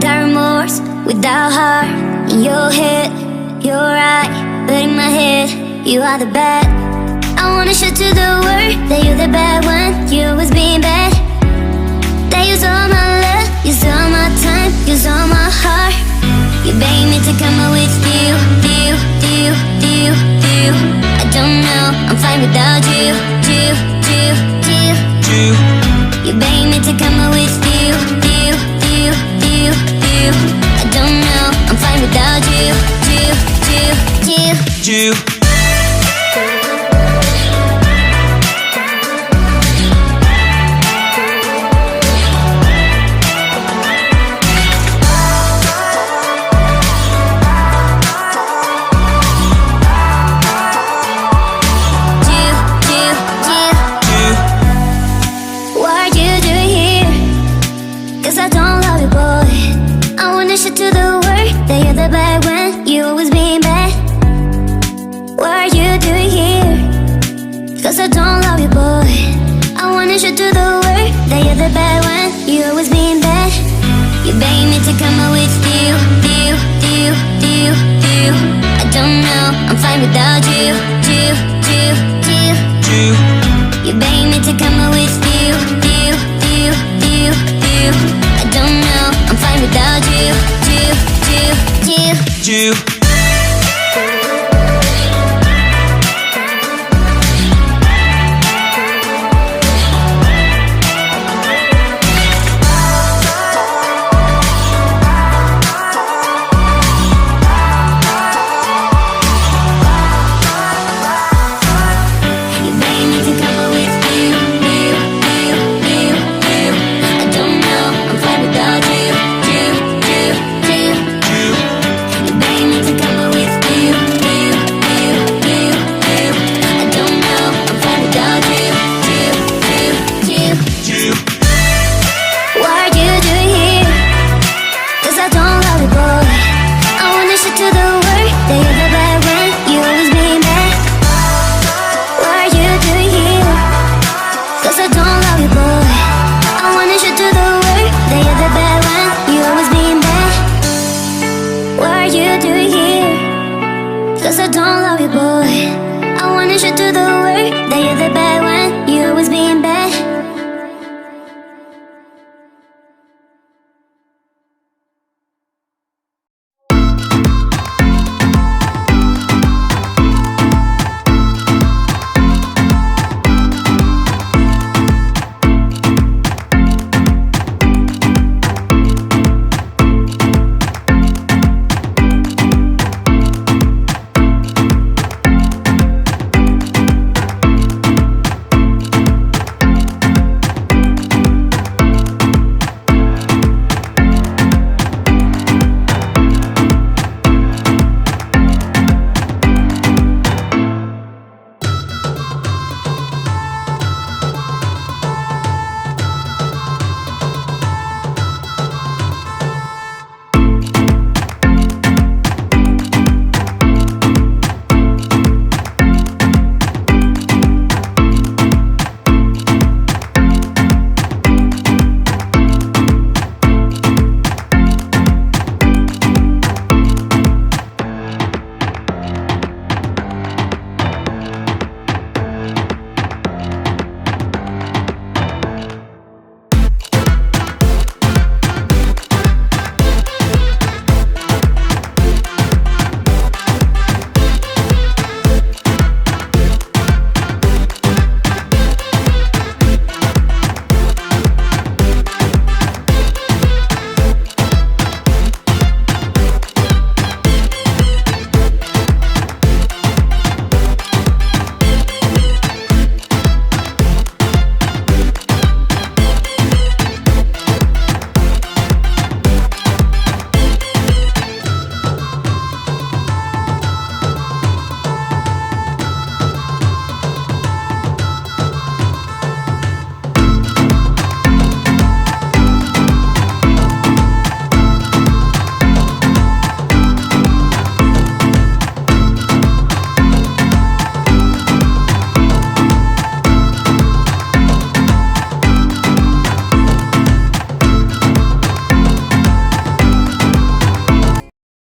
without remorse, without heart. In your head, you're right, but in my head, you are the bad. I wanna show to the world that you're the bad one. You always being bad. That use all my love, use all my time, use all my heart. You beg me to come out with you. I don't know, I'm fine without you. You beg me to come out with you. I don't know, I'm fine without you. To the world that you're the bad one. You always being bad. What are you doing here? Cause I don't love you, boy. I wanna show to the world that you're the bad one. You always being bad. You beg me to come out with you. I don't know, I'm fine without you. You beg me to come out with you. I don't know, I'm fine without you. Cause I don't love you, boy. I wanna show to the world that you're the bad one.